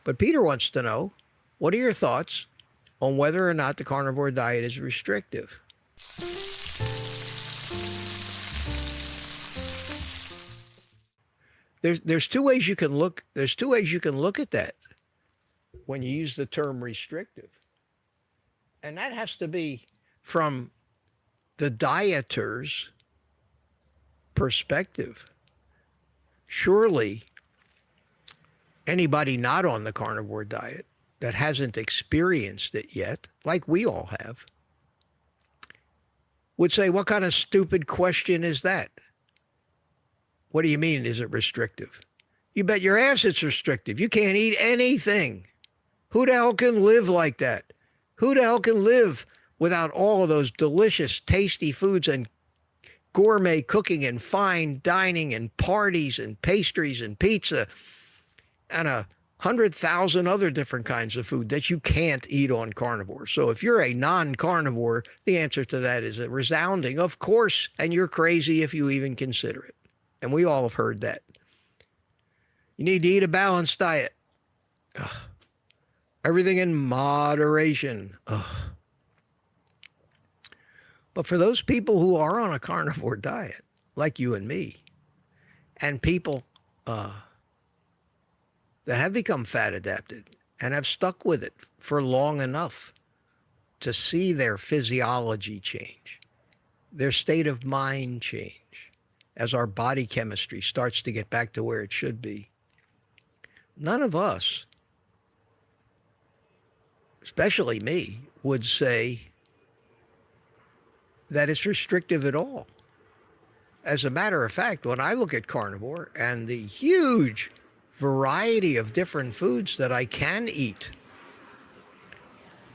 But Peter wants to know, what are your thoughts on whether or not the carnivore diet is restrictive? There's two ways you can look. There's two ways you can look at that when you use the term restrictive, and that has to be from the dieter's perspective. Surely, anybody not on the carnivore diet that hasn't experienced it yet, like we all have, would say, what kind of stupid question is that? What do you mean, is it restrictive? You bet your ass it's restrictive. You can't eat anything. Who the hell can live like that? Who the hell can live without all of those delicious, tasty foods and gourmet cooking and fine dining and parties and pastries and pizza and 100,000 other different kinds of food that you can't eat on carnivore? So if you're a non-carnivore, the answer to that is a resounding, of course, and you're crazy if you even consider it. And we all have heard that. You need to eat a balanced diet. Ugh. Everything in moderation. Ugh. But for those people who are on a carnivore diet, like you and me, and people that have become fat adapted and have stuck with it for long enough to see their physiology change, their state of mind change, as our body chemistry starts to get back to where it should be, none of us, especially me, would say that it's restrictive at all. As a matter of fact, when I look at carnivore and the huge variety of different foods that I can eat,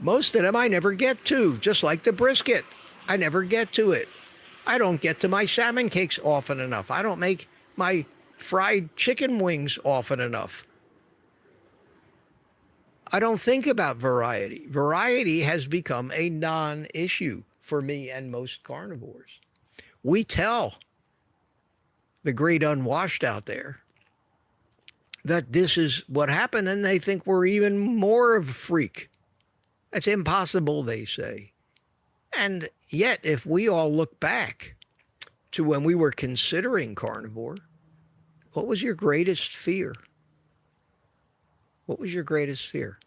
most of them I never get to, just like the brisket. I never get to it. I don't get to my salmon cakes often enough. I don't make my fried chicken wings often enough. I don't think about variety. Variety has become a non-issue for me and most carnivores. We tell the great unwashed out there that this is what happened, and they think we're even more of a freak. That's impossible, they say. And yet, if we all look back to when we were considering carnivore, what was your greatest fear? What was your greatest fear?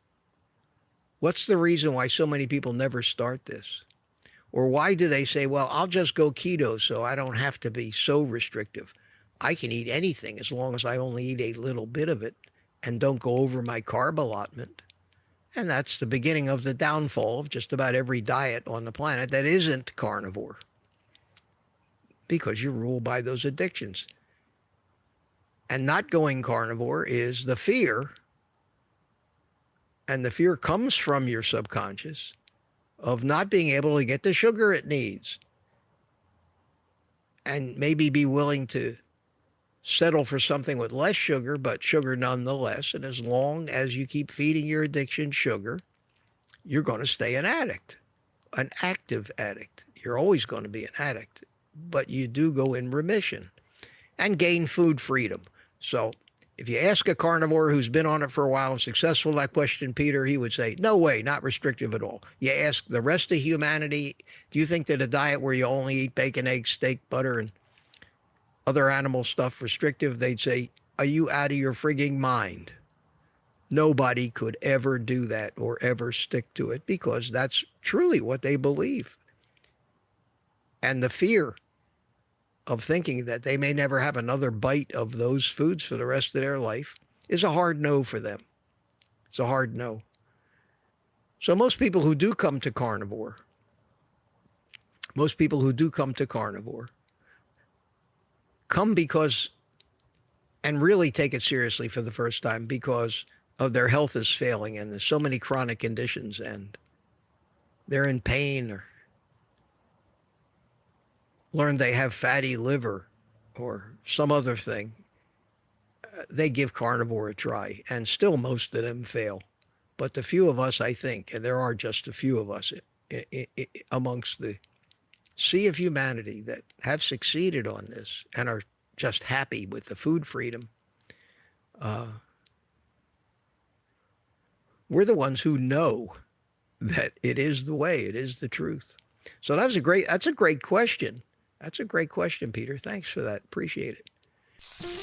What's the reason why so many people never start this? Or why do they say, well, I'll just go keto so I don't have to be so restrictive. I can eat anything as long as I only eat a little bit of it and don't go over my carb allotment. And that's the beginning of the downfall of just about every diet on the planet that isn't carnivore, because you're ruled by those addictions. And not going carnivore is the fear, and the fear comes from your subconscious, of not being able to get the sugar it needs, and maybe be willing to settle for something with less sugar, but sugar nonetheless. And as long as you keep feeding your addiction sugar, you're going to stay an addict, an active addict. You're always going to be an addict, but you do go in remission and gain food freedom. So if you ask a carnivore who's been on it for a while and successful that question, Peter, he would say, no way, not restrictive at all. You ask the rest of humanity, do you think that a diet where you only eat bacon, eggs, steak, butter, and other animal stuff restrictive? They'd say, are you out of your frigging mind? Nobody could ever do that or ever stick to it, because that's truly what they believe. And the fear of thinking that they may never have another bite of those foods for the rest of their life is a hard no for them. It's a hard no. So most people who do come to carnivore, come because, and really take it seriously for the first time, because of their health is failing and there's so many chronic conditions and they're in pain, or learn they have fatty liver or some other thing. They give carnivore a try, and still most of them fail. But the few of us, I think, and there are just a few of us amongst the sea of humanity that have succeeded on this and are just happy with the food freedom, We're the ones who know that it is the way, it is the truth. So that's a great question. That's a great question, Peter. Thanks for that. Appreciate it.